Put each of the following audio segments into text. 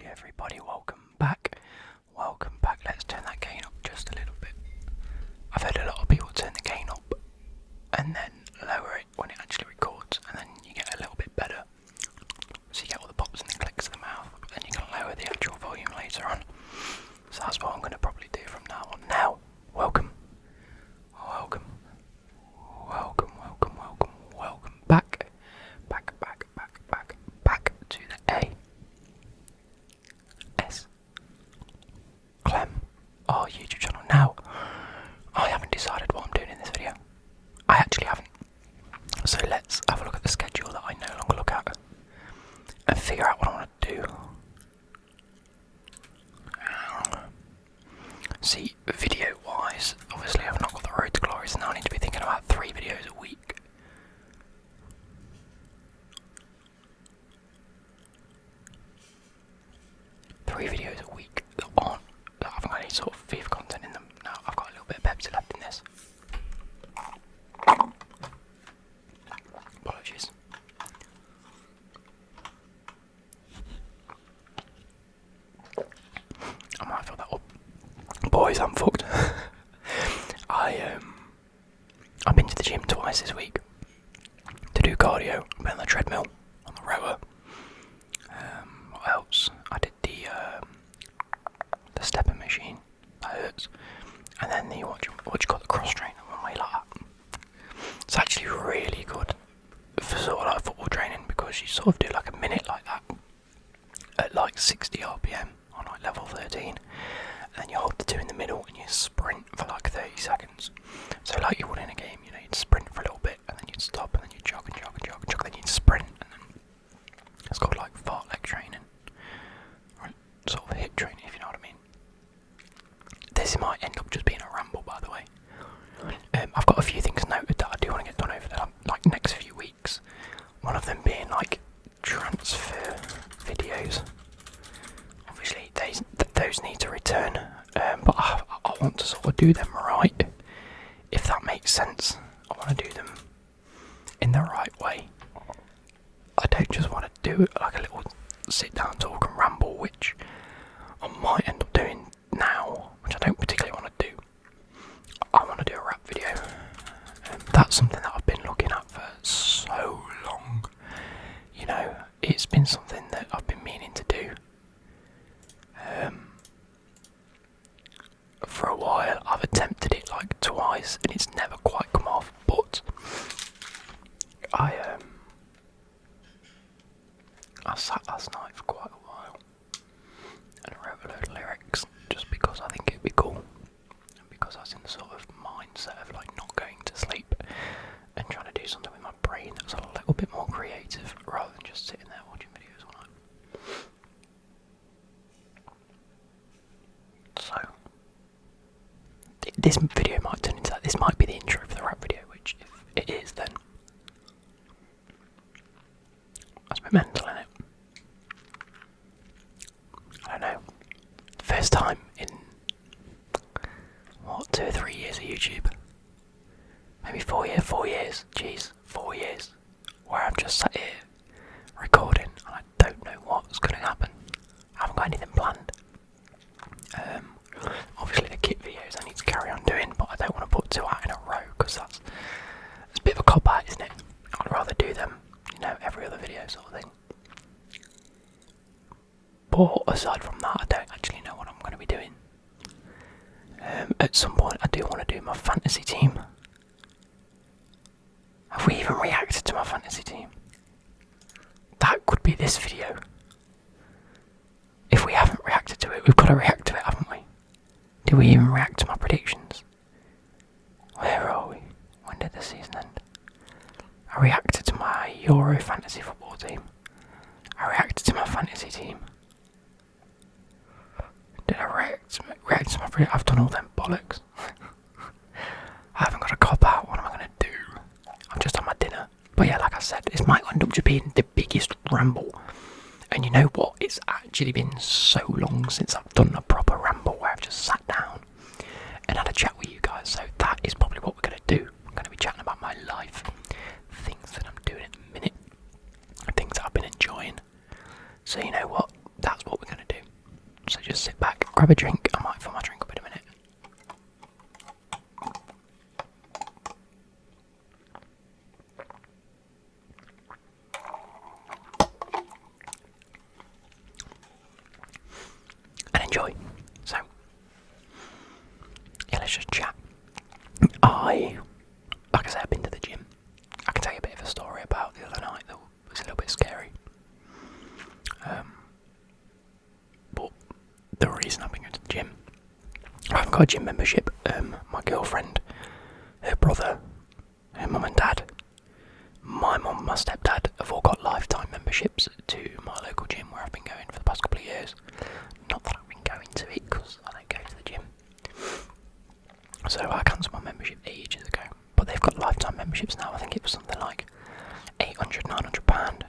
everybody, welcome back. Let's turn that gain up just a little bit. I've heard a lot of people turn the gain up and then lower it when it actually records, and then you get a little bit better. So you get all the pops and the clicks of the mouth, but then you can lower the actual volume later on. So that's what I'm going to probably do from now on. Now, welcome back to the our YouTube channel. Now, I haven't decided what I'm doing in this video. I actually haven't. So let's have a look at the schedule that I no longer look at and figure out what I want to do. See, video-wise, obviously I've not got the road to glory, so now I need to be thinking about 3 videos a week. That haven't got any sort of FIFA content in them. Now I've got a little bit of Pepsi left in this. Apologies. I might fill that up. Boys, I'm fucked. I've been to the gym twice this week to do cardio. I've been on the treadmill, on the rower. What else? I did the stepping machine. That hurts. And then the what you call the cross trainer, one way like that. It's actually really good for sort of like football training, because you sort of do like a minute like that at like 60 RPM on like level 13, and then you hold the 2 in the middle and you sprint for like 30 seconds. So like you would in a game, you know, you'd sprint for a little bit and then you'd stop and then you'd jog, then you'd sprint, and then it's called like fart leg training, or sort of hip training, if you know what I mean. This might end up just being a ramble, by the way. I've got a few things noted that I do want to get done over the like next few weeks. One of them being like transfer videos. Obviously, those need to return, but I want to sort of do them right, if that makes sense. I want to do them in the right way. I don't just want to do like a little sit down talk and ramble, which I might end up doing now, which I don't particularly want to do. I want to do a rap video. That's something that I've been looking at for so long. You know, it's been something that I've been meaning to do. For a while, I've attempted it like twice, and it's never quite come off. But I sat last night for quite a while and wrote a load of lyrics, just because I think it'd be cool, and because I was in the sort of mindset of like not going to sleep and trying to do something with my brain that was a little bit more creative, rather than just sitting there watching videos all night. So this video might turn into that. This might be the intro for the rap video, which if it is, then that's a bit mental, isn't it? I don't know. First time in, 2 or 3 years of YouTube? Maybe 4 years, jeez, 4 years, where I'm just sat here recording and I don't know what's going to happen. I haven't got anything planned. Obviously the kit videos I need to carry on doing, but I don't want to put 2 out in a row, because that's a bit of a cop-out, isn't it? I'd rather do them, you know, every other video sort of thing. But aside from that, I don't actually know what I'm going to be doing. At some point I do want to do my fantasy team. Have we even reacted to my fantasy team? That could be this video. If we haven't reacted to it, we've got to react to it, haven't we? Did we even react to my predictions? Where are we? When did the season end? I reacted to my Euro fantasy football team. I reacted to my fantasy team. Did I react to my predictions? I've done all them bollocks. I haven't got a cop out. What am I going to do? I'm just on my dinner. But yeah, like I said, this might end up just being the biggest ramble. And you know what? It's actually been so long since I've done a proper ramble where I've just sat down and had a chat with you guys. So that is probably what we're going to do. I'm going to be chatting about my life, things that I'm doing at the minute, things that I've been enjoying. So you know what? That's what we're going to do. grab a drink. I might fill my drink up in a minute. And enjoy. So, yeah, let's just chat. Like I said, I've been to the gym. I can tell you a bit of a story about the other night that was a little bit scary. But the reason I've been going to the gym, I haven't got a gym membership. My girlfriend, her brother, her mum and dad, my mum, my stepdad have all got lifetime memberships to my local gym where I've been going for the past couple of years. Not that I've been going to it because I don't go to the gym. So I cancelled my membership ages ago. But they've got lifetime memberships now. I think it was something like £800, £900.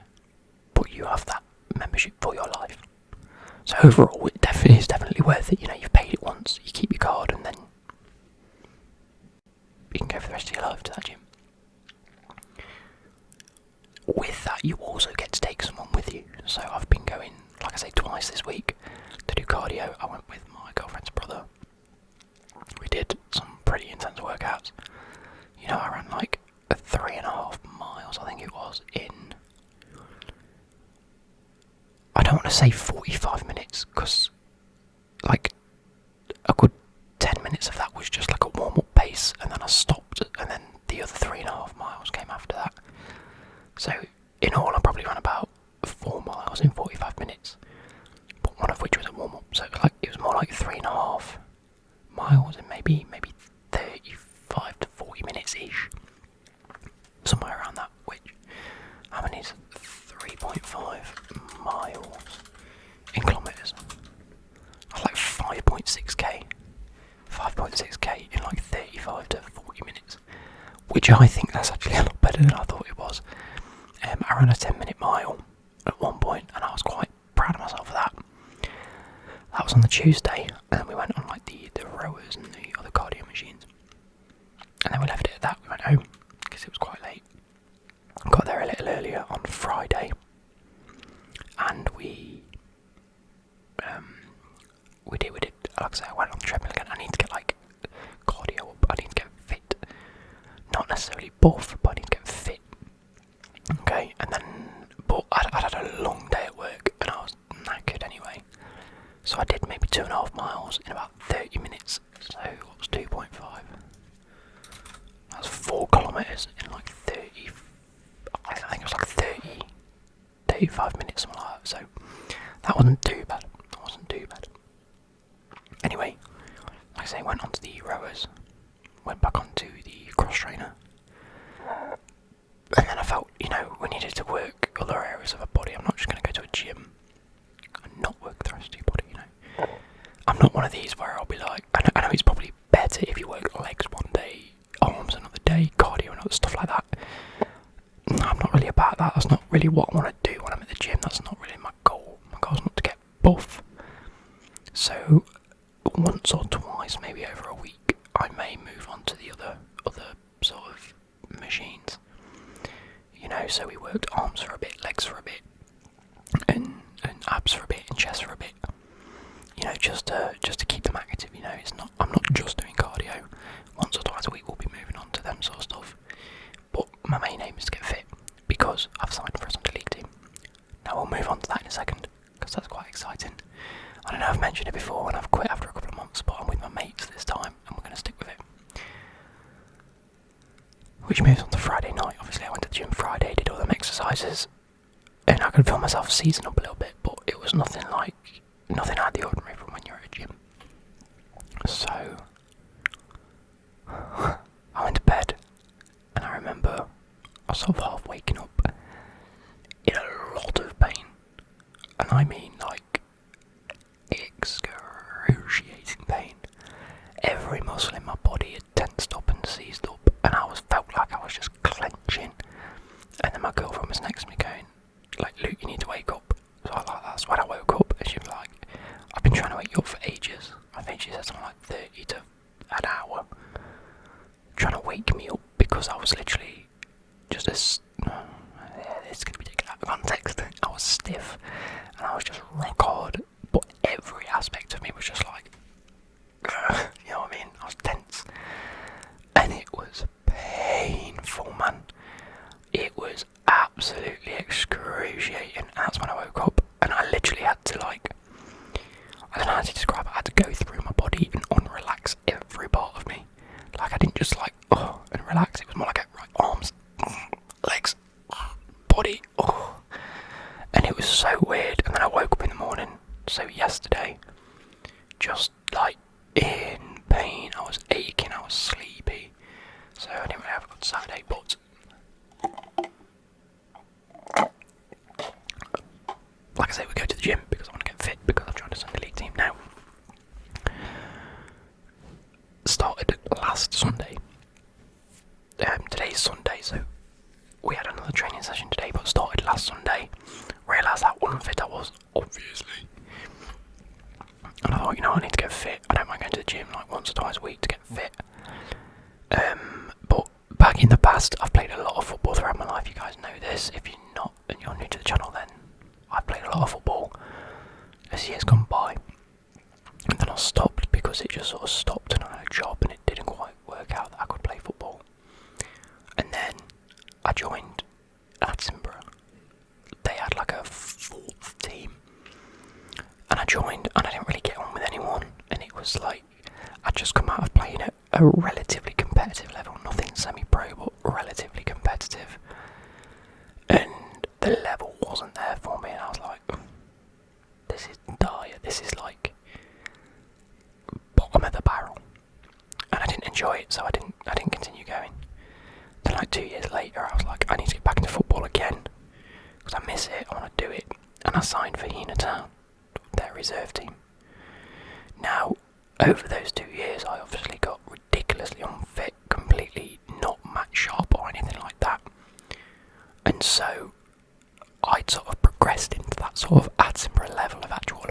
But you have that membership for your life. So overall, it is definitely worth it. You know, you've paid it once, you keep your card, and then you can go for the rest of your life to that gym. With that, you also get to take someone with you. So I've been going, like I say, twice this week to do cardio. I went with my girlfriend's brother. We did some pretty intense workouts. You know, I ran like 3.5 miles, I think it was, in, I don't want to say 45 minutes, because like a good 10 minutes of that was just like a warm-up pace, and then I stopped, and then the other 3.5 miles came after that. So in all, I probably ran about 4 miles in 45 minutes, but one of which was a warm-up, so it was more like 3.5 miles in maybe 35 to 40 minutes-ish. Somewhere around that, which, how many is 3.5 miles in kilometres? That's like 5.6k. 5.6k in like 35 to 40 minutes. Which I think that's actually a lot better than I thought it was. I ran a 10-minute mile at one point, and I was quite proud of myself for that. That was on the Tuesday, and then we went on like the rowers and the other cardio machines. And then we left it at that. We went home because it was quite late. Got there a little earlier on Friday, and we did. Like I say, I went on the treadmill again. I need to get like cardio up. I need to get fit. Not necessarily buff, but I need to get fit. Okay, and then, but I'd had a long day at work, and I was knackered anyway. So I did maybe 2.5 miles in about 30 minutes. So what was 2.5? That's 4 kilometres in like 30. I think it was like 35 minutes, something like that. So that wasn't too bad. Anyway, like I say, went onto the rowers, went back onto the cross trainer, and then I felt, you know, we needed to work other areas of our body. I'm not just going to go to a gym and not work the rest of your body, you know. I'm not one of these where I'll be like, I know it's probably better if you work legs one day, arms another day, cardio and other stuff like that. I'm not really about that. That's not really what I want to do when I'm at the gym. That's not really my goal. My goal's not to get buff. So once or twice, maybe over a week, I may move on to the other sort of machines. You know, so we worked arms for a bit, legs for a bit, and abs for a bit, and chest for a bit. You know, just to keep them active. You know, I'm not just doing cardio. Once or twice a week, we'll be moving on to them sort of stuff. But my main aim is to get fit because I've signed for a Sunday League team. Now we'll move on to that in a second because that's quite exciting. I don't know, I've mentioned it before, and I've quit after a couple of months, but I'm with my mates this time, and we're going to stick with it. Which moves on to Friday night. Obviously, I went to the gym Friday, did all them exercises, and I could feel myself seizing up a little bit, but it was nothing out of the ordinary from when you're at a gym. So, I went to bed, and I remember I was sort of half waking up in a lot of pain, and I mean like excruciating pain. Every muscle in my body had tensed up and seized up, and felt like I was just clenching. And then my girlfriend was next to me going, like, Luke, you need to wake up. So that's when I woke up, and she was like, I've been trying to wake you up for ages. I think she said something like 30 to an hour, trying to wake me up because I was literally just this. It's going to be taken out of context. I was stiff, and I was just rock hard. But every aspect of me was just like, aching, and that's when I woke up, and I literally had to I don't know how to describe it, I had to go through my body and unrelax every part of me. I didn't just and relax, it was more like arms, legs, body, and it was so weird. And then I woke up in the morning, so yesterday, just in pain, I was aching, I was sleepy, so I didn't really have a good Saturday, but like I say, we go to the gym because I want to get fit, because I've joined a Sunday League team now. Started last Sunday. Today's Sunday, so we had another training session today, but started last Sunday. Realised how unfit I was, obviously. And I thought, I need to get fit. I don't mind going to the gym once or twice a week to get fit. But back in the past, I've played a lot of football throughout my life. You guys know this. If you're not and you're new to the channel, then I've played a lot of football as years gone by. And then I stopped because it just sort of stopped, and I had a job and it didn't quite work out that I could play football. And then I joined Attenborough. They had a fourth team, and I joined, and I didn't really get on with anyone, and it was I'd just come out of playing at a relatively competitive level, nothing semi-pro, but relatively competitive, and the level wasn't there for me, and I was like, this is dire, this is bottom of the barrel, and I didn't enjoy it, so I didn't continue going. Then 2 years later, I was like, I need to get back into football again, because I miss it, I want to do it, and I signed for Hina Town, their reserve team. Now, over those 2 years, I obviously got ridiculously unfit, completely not match sharp or anything like that, and so I'd sort of progressed into that sort of Attenborough level of actual,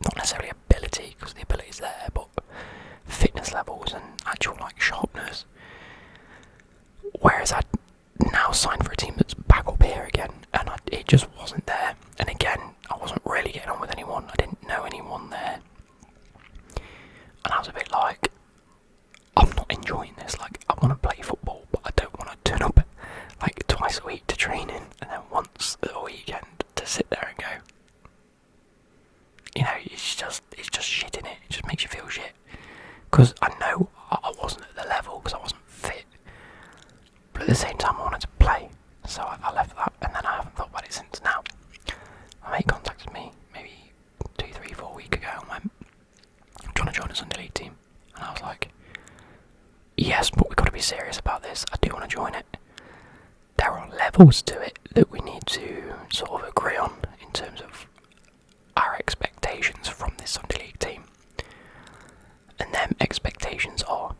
not necessarily ability, because the ability's there, but fitness levels and actual sharpness. Whereas I'd now signed for a team that's back up here again, and it just wasn't there. And again, I wasn't really getting on with anyone. I didn't know anyone there, and I was a bit I'm not enjoying this. I want to play football, but I don't want to turn up twice a week to training, and then once a weekend to sit there and go. It's just shit in it. It just makes you feel shit. Because I know I wasn't at the level because I wasn't fit. But at the same time, I wanted to play. So I left that, and then I haven't thought about it since now. My mate contacted me maybe 2, 3, 4 weeks ago and went, I'm trying to join a Sunday League team. And I was like, yes, but we've got to be serious about this. I do want to join it. There are levels to it that we need to sort of agree on in terms of our expectations from this Sunday League team. And them expectations are,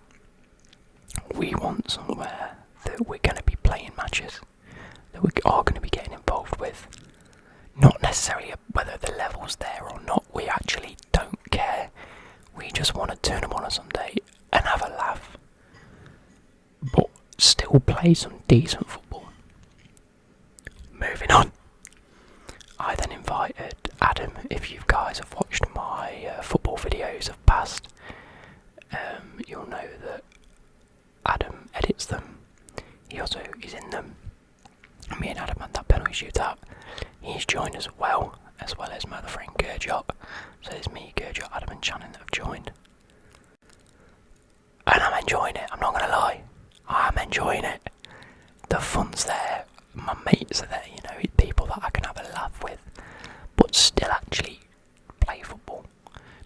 we want somewhere that we're going to be playing matches, that we are going to be getting involved with. Not necessarily whether the level's there or not, we actually don't care. We just want to turn up on a Sunday and have a laugh, but still play some decent football. Moving on. I then invited Adam. If you guys have watched my football videos of past, you'll know that Adam edits them. He also is in them. Me and Adam had that penalty shootout. He's joined as well as my other friend Gurjot. So there's me, Gurjot, Adam and Shannon that have joined. And I'm enjoying it, I'm not going to lie. I'm enjoying it. The fun's there. My mates are there, people that I can have a laugh with, but still actually play football.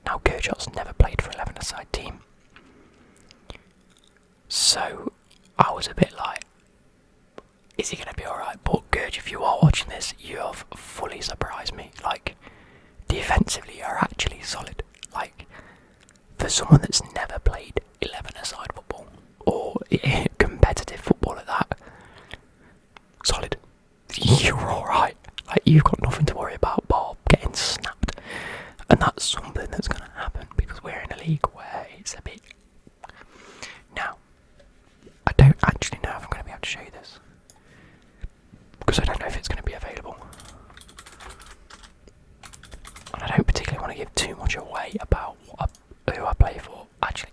Now Gurjot's never played for 11-a-side team. So I was a bit is he going to be alright? But Gurj, if you are watching this, you have fully surprised me. Defensively, you're actually solid. For someone that's never played 11-a-side football, or competitive football at that, solid. You're alright. You've got nothing to worry about bar getting snapped. And that's something that's going to happen, because we're in a league where it's a bit... Now, I don't actually know if I'm going to be able to show you this, because I don't know if it's going to be available. And I don't particularly want to give too much away about who I play for. Actually,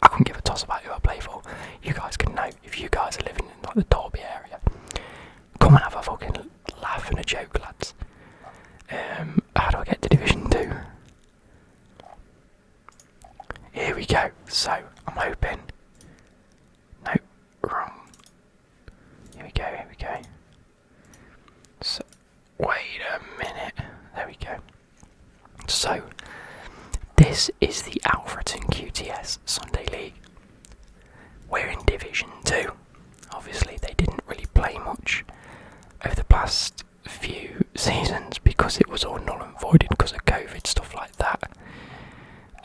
I couldn't give a toss about who I play for. You guys can know if you guys are living in the Derby area. Come and have a fucking laugh and a joke, lads. So, I'm hoping... Nope, wrong. Here we go. So, wait a minute. There we go. So, this is the Alfreton QTS Sunday League. We're in Division 2. Obviously, they didn't really play much over the past few seasons because it was all null and voided because of COVID, stuff like that.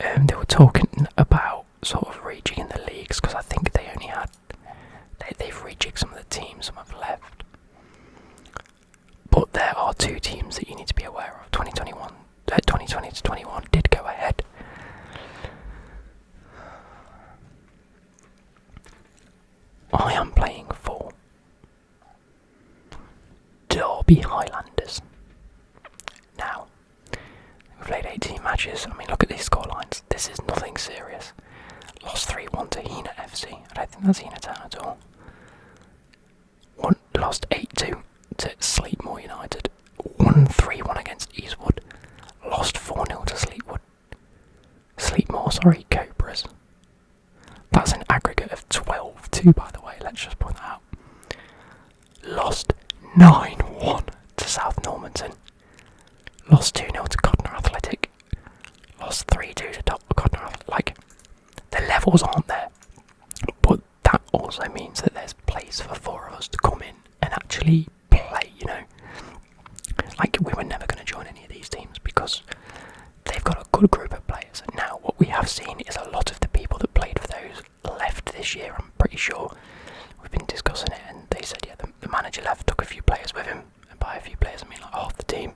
They were talking about sort of rejigging the leagues because I think they only had... They've rejigged some of the teams, some have left. But there are two teams that you need to be aware of. 2020 to 21 did go ahead. I am playing for Derby Highlanders. Now, we've played 18 matches. I mean, look at these scorelines. This is nothing serious. Lost 3-1 to Hina FC. I don't think that's Hina Town at all. Lost 8-2 to Sleepmore United. 1-3-1 against Eastwood. Lost 4-0 to Sleepmore, Cobras. That's an aggregate of 12-2, by the way, let's just point that out. Lost 9-1 to South Normanton. Lost 2-0 to Codner Athletic. Lost 3-2 to Codner Athletic. Like, the levels aren't there. But that also means that there's place for 4 of us to come in and actually play, you know. Like, we were never going to join any of these teams because they've got a good group of players. Now, what we have seen is a lot of the people that played for those left this year, I'm pretty sure. We've been discussing it and they said, yeah, the manager left, took a few players with him. And by a few players, I mean like half the team.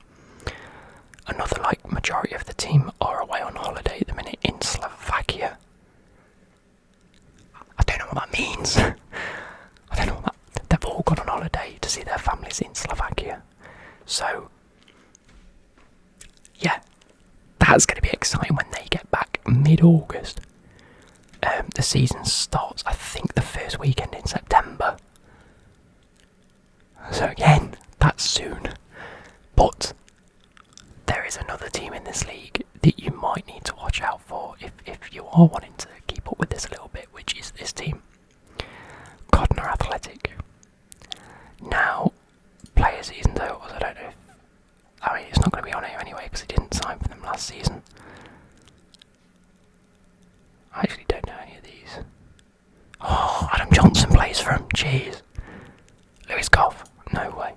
Another, like, majority of the team are away on holiday at the minute in Slovakia. I don't know what that means. I don't know what that... They've all gone on holiday to see their families in Slovakia. So, yeah, that's going to be exciting when they get back mid-August. The season starts, I think, the first weekend in September. So again, that's soon. But there is another team in this league that you might need to watch out for if you are wanting to keep up with this a little bit, which is this team. Codner Athletic. Now, player season totals, I don't know if... I mean, it's not going to be on here anyway because he didn't sign for them last season. I actually don't know any of these. Oh, Adam Johnson plays for him. Jeez. Lewis Goff. No way.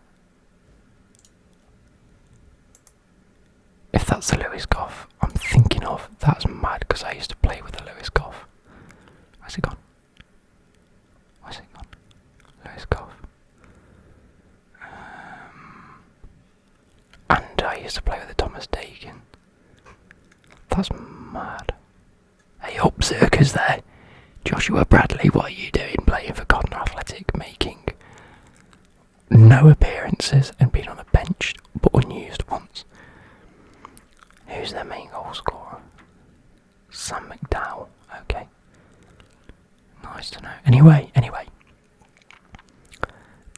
If that's the Lewis Goff I'm thinking of, that's mad because I used to play with a Lewis Goff. Where's he gone? Lewis Goff. And I used to play with a Thomas Dakin. That's mad. Hey up, Circus there. Joshua Bradley, what are you doing playing for Codner Athletic, making no appearances and being on the bench but unused once? Who's their main goal scorer? Sam McDowell. Okay. Nice to know. Anyway.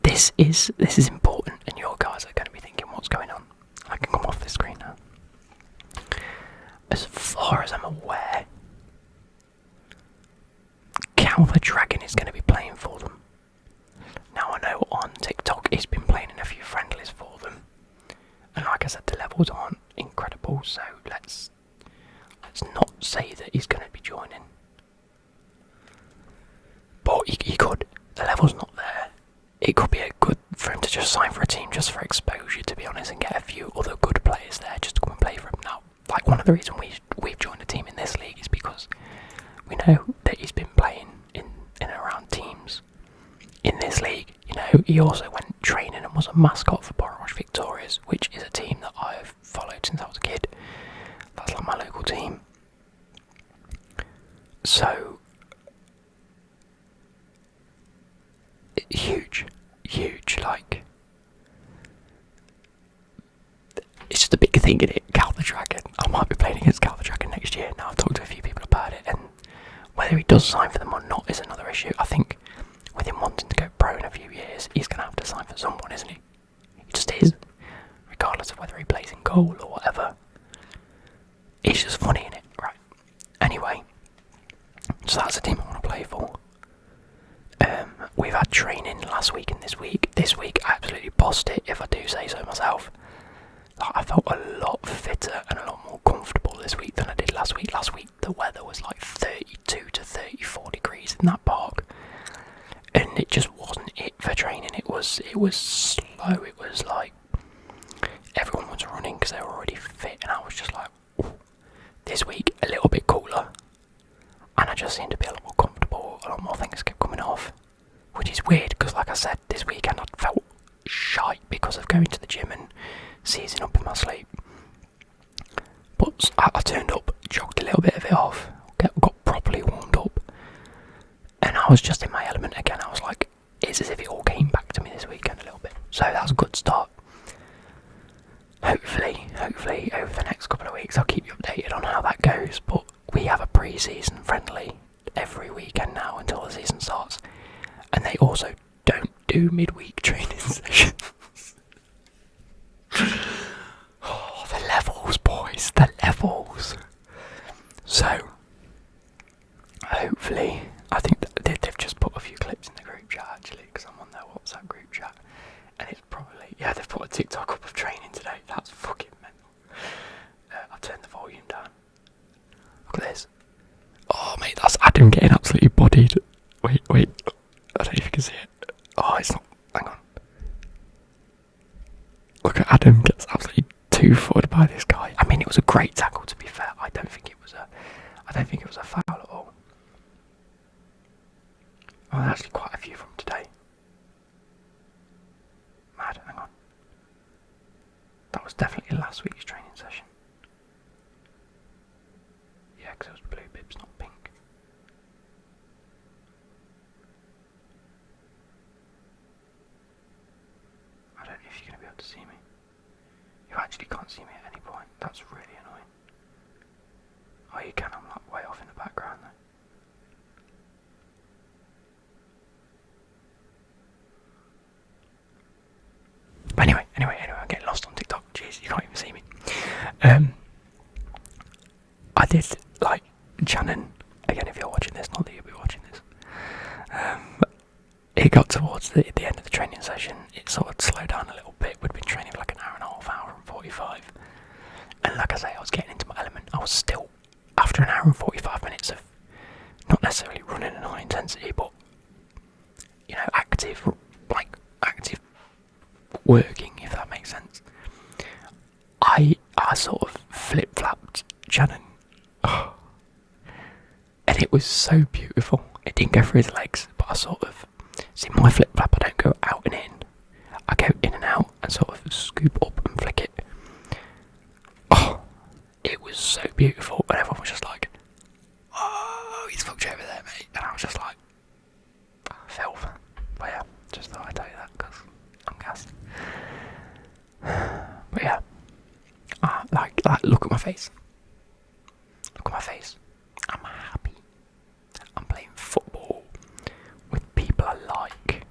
This is important and your guys are going to be thinking what's going on. I can come off the screen now. As far as I'm aware, Cal the Dragon is going to be playing for them. Now I know on TikTok he's been playing in a few friendlies for them. And like I said, the levels aren't incredible, so let's not say that he's going to be joining. But he could. The level's not there. It could be a good for him to just sign for a team just for exposure, to be honest, and get a few other good players there just to come and play for him. Now, like, one of the reasons we've joined a team in this league is because we know that he's been playing in and around teams in this league. You know, he also went training and was a mascot for Borough Victorias, which is a team that I've followed since I was a kid. That's like my local team. So, huge, like, it's just a big thing in it. Cal the Dragon. I might be playing against Cal the Dragon next year. Now I've talked to a few people about it, and whether he does sign for them or not is another issue. I think with him wanting to go pro in a few years, he's going to have to sign for someone, isn't he? He just is, regardless of whether he plays in goal or whatever. It's just funny, innit? Right. Anyway, So that's a team I want to play for. We've had training last week and this week. This week I absolutely bossed it, if I do say so myself. Like, I felt a lot fitter and a lot more comfortable this week than I did last week. Last week the weather was like 32 to 34 degrees in that park, and it just wasn't it for training. It was slow. It was like everyone was running because they were already fit, and I was just like, ooh. This week a little bit cooler, and I just seemed to be a lot more comfortable. A lot more things kept coming off, which is weird because, like I said, this weekend I felt shite because of going to the gym and seizing up in my sleep. But I turned up, jogged a little bit of it off, got properly warmed up, and I was just in my element again. I was like, it's as if it all came back to me this weekend a little bit. So that was a good start. Hopefully over the next couple of weeks I'll keep you updated on how that goes. But we have a pre-season friendly every weekend now until the season starts, and they also don't do midweek training sessions. Oh, the levels, boys, the levels. So, hopefully, I think they've just put a few clips in the group chat actually, because I'm on their WhatsApp group chat, and it's probably, yeah, they've put a TikTok up of training today. That's fucking mental. I've turned the volume down. Look at this. Oh, mate, that's Adam getting absolutely bodied. Wait, I don't know if you can see it. Oh, it's not, hang on. Look at Adam gets absolutely two-footed by this guy. I mean, it was a great tackle, to be fair. I don't think it was a foul at all. Oh, there's actually quite a few from today. Mad, hang on. That was definitely last week's training session. Yeah, because it was blue bibs, not pink. I don't know if you're going to be able to see me. You actually can't see me at any point. That's really annoying. Oh, you can. I'm like way off in the background though. But anyway, I'm getting lost on TikTok. Jeez, you can't even see me. I did, like, Shannon, again, if you're watching this, not that you'll be watching this, it got towards the end of the training session, it sort of slowed down a little bit. We'd been training for like an hour and a half, hour and 45, and like I say, I was getting into my element. I was still, after an hour and 45 minutes of not necessarily running at high intensity, but, you know, active working, if that makes sense, I sort of flip-flapped Shannon. Oh. And it was so beautiful. It didn't go through his legs, but I sort of, see, my flip-flap, I don't go out and in. I go in and out and sort of scoop up and flick it. Oh, it was so beautiful. And everyone was just like, oh, he's fucked you over there, mate. And I was just like, oh, filth. But yeah, just thought I'd tell you that because I'm gassed. But yeah, like, look at my face. Look at my face. I'm happy. I'm playing football with people I like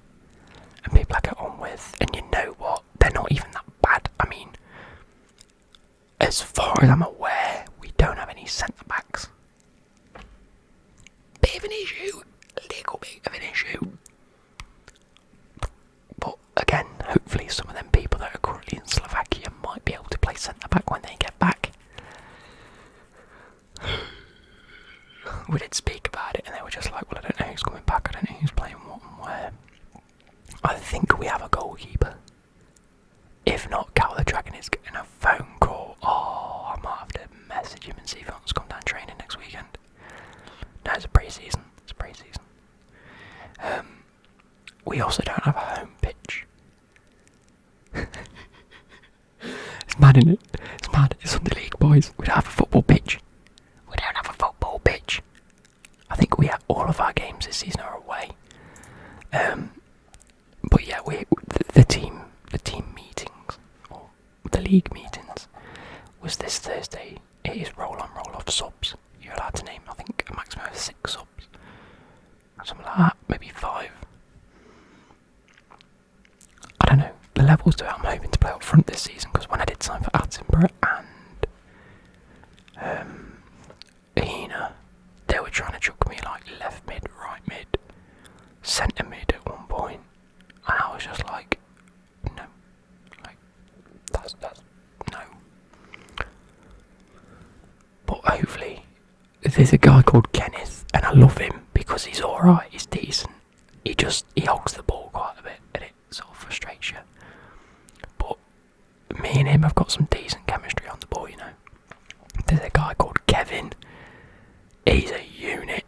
and people I get on with, and you know what? They're not even that bad. I mean, as far as I'm aware, we don't have any centre backs. Bit of an issue, little bit of an issue. But again, hopefully some of them people that are currently in Slovakia might be able to play centre back when they get back. We did speak about it, and they were just like, well, I don't know who's coming back, I don't know who's playing what and where. I think we have a goalkeeper. If not, Cal the Dragon is getting a phone call. Oh, I might have to message him and see if he wants to come down training next weekend. No, it's a pre-season. We also don't have a home pitch. It's mad, isn't it? It's mad. It's Sunday League, boys. We don't have a football pitch. We don't have a football pitch. I think we have all of our games this season are away. But yeah, the team meetings, or the league meetings, was this Thursday. It is roll on, roll off subs. You're allowed to name, I think, a maximum of 6 subs. Something like that, maybe 5. I don't know. The levels to it, I'm hoping to play up front this season, because when I did sign for Attenborough and Hina, they were trying to chuck me like hopefully, there's a guy called Kenneth, and I love him because he's alright, he's decent. He hogs the ball quite a bit, and it sort of frustrates you. But me and him have got some decent chemistry on the ball, you know. There's a guy called Kevin. He's a unit.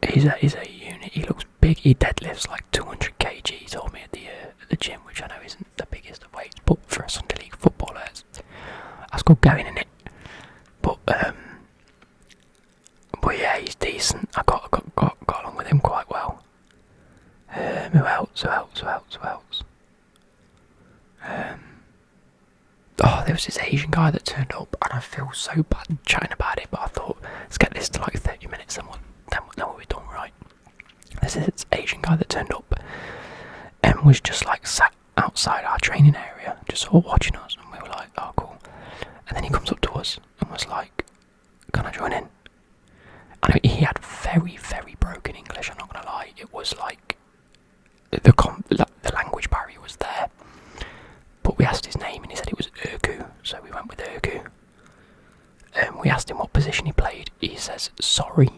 He's a unit. He looks big. He deadlifts like 200 kg. He told me at the gym, which I know isn't the biggest of weights, but for a Sunday league footballer, that's good going, in it. But yeah, he's decent. I got along with him quite well. Who else? There was this Asian guy that turned up, and I feel so bad chatting about it, but I thought, let's get this to like 30 minutes, then we'll be done, right? There's this Asian guy that turned up, and was just like sat outside our training area, just sort of watching us, and we were like, oh cool. And then he comes up to us, and was like, can I join in? And he had very, very broken English, I'm not going to lie. It was like, the language barrier was there. But we asked his name and he said it was Urku, so we went with Urku. We asked him what position he played. He says, sorry.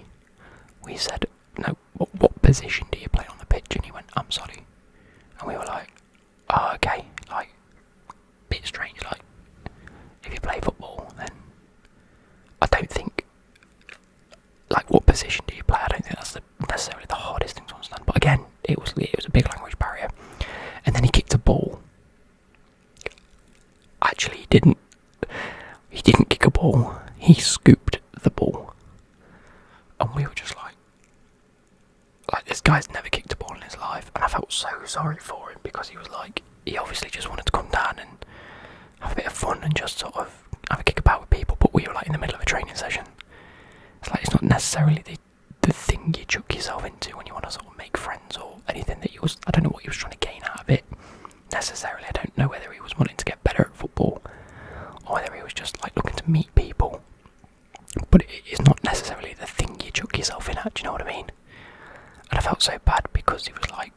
We said, no, what position do you play on the pitch? And he went, I'm sorry. And we were like, oh, okay, like, bit strange, like, if you play football, then I don't think, like, what position do you play? I don't think that's necessarily the hardest thing to understand. But again, it was a big language barrier. And then he kicked a ball. Actually, he didn't kick a ball, he scooped the ball. And we were just like, this guy's never kicked a ball in his life, and I felt so sorry for him, because he was like, he obviously just wanted to come down and have a bit of fun and just sort of have a kick about with people, but we were like in the middle of a training session. It's like, it's not necessarily the thing you chuck yourself into when you want to sort of make friends or anything that I don't know what he was trying to gain out of it necessarily. I don't know whether he was wanting to get better at football or whether he was just like looking to meet people, but it is not necessarily the thing you chuck yourself in at, do you know what I mean? And I felt so bad, because he was like,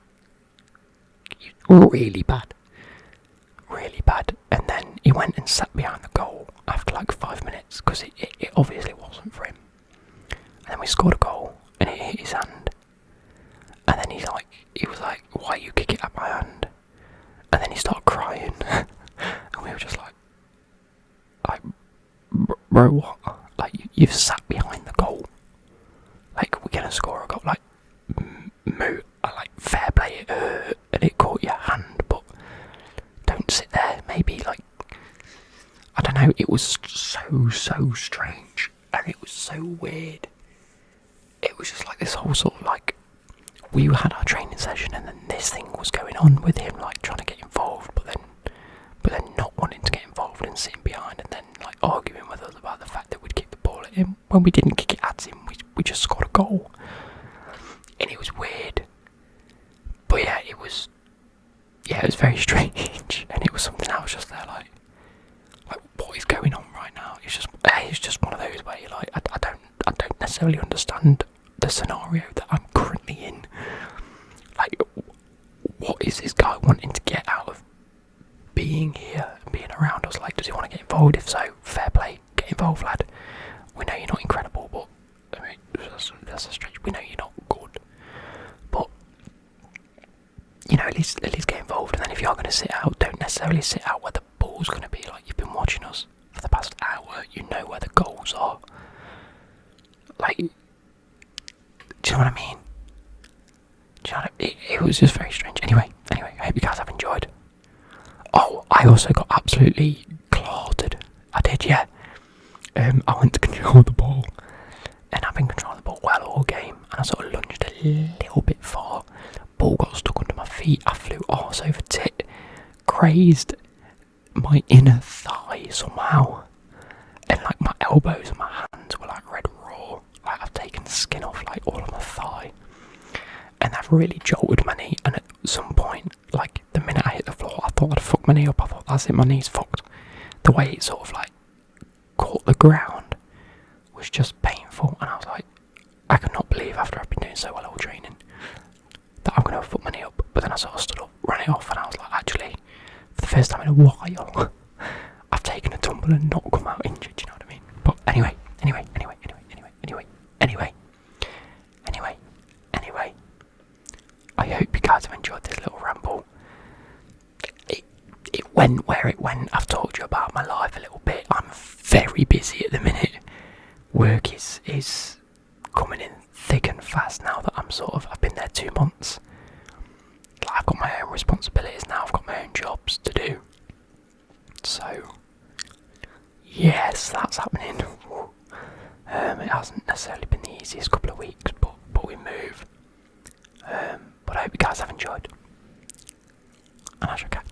really bad, and then he went and sat behind the goal after like 5 minutes, because it obviously wasn't for him. And then we scored a goal and it hit his hand, and then he was like, why you kick it at my hand? And then he started crying, and we were just like, bro, what? Like, you've sat behind the goal. Like, we're gonna score a goal. Like, like, fair play, it hurt, and it caught your hand, but don't sit there. Maybe, like, I don't know. It was so strange, and it was so weird. It was just like this whole sort of like, we had our training session, and then this thing was going on with him, like trying to get involved, but then not wanting to get involved and sitting behind, and then like arguing with us about the fact that we'd kick the ball at him when we didn't kick it at him. We just scored a goal, and it was weird. But yeah, it was very strange, and it was something I was just there like what is going on right now? It's just one of those where you're like, I don't necessarily understand the scenario that I'm currently in. Like, what is this guy wanting to get out of being here and being around us? Like, does he want to get involved? If so, fair play, get involved, lad. We know you're not incredible, but I mean, that's a stretch. We know you're not good, but you know, at least get involved. And then if you're going to sit out, don't necessarily sit out where the ball's going to be. Like, you've been watching us for the past hour, you know where the goals are. Like, do you know what I mean? It was just very strange. Anyway, I hope you guys have enjoyed. Oh, I also got absolutely clotted. I did, yeah. I went to control the ball, and I've been controlling the ball well all game, and I sort of lunged a little bit far. Ball got stuck under my feet. I flew arse over tit, grazed my inner thigh somehow, and like my elbows and my hands were like red raw. Like, I've taken the skin off like all of my thigh, and that really jolted my knee. And at some point, like the minute I hit the floor, I thought I'd fucked my knee up. I thought, that's it, my knee's fucked. The way it sort of like caught the ground was just painful, and I was like, I could not believe, after I've been doing so well all training, that I'm going to fuck my knee up. But then I sort of stood up, ran it off, and I was like, actually, for the first time in a while, I've taken a tumble and not come out injured, you know what I mean? But anyway, very busy at the minute. Work is coming in thick and fast now that I've been there 2 months. Like, I've got my own responsibilities now, I've got my own jobs to do. So, yes, that's happening. It hasn't necessarily been the easiest couple of weeks, but we move. But I hope you guys have enjoyed. And I shall catch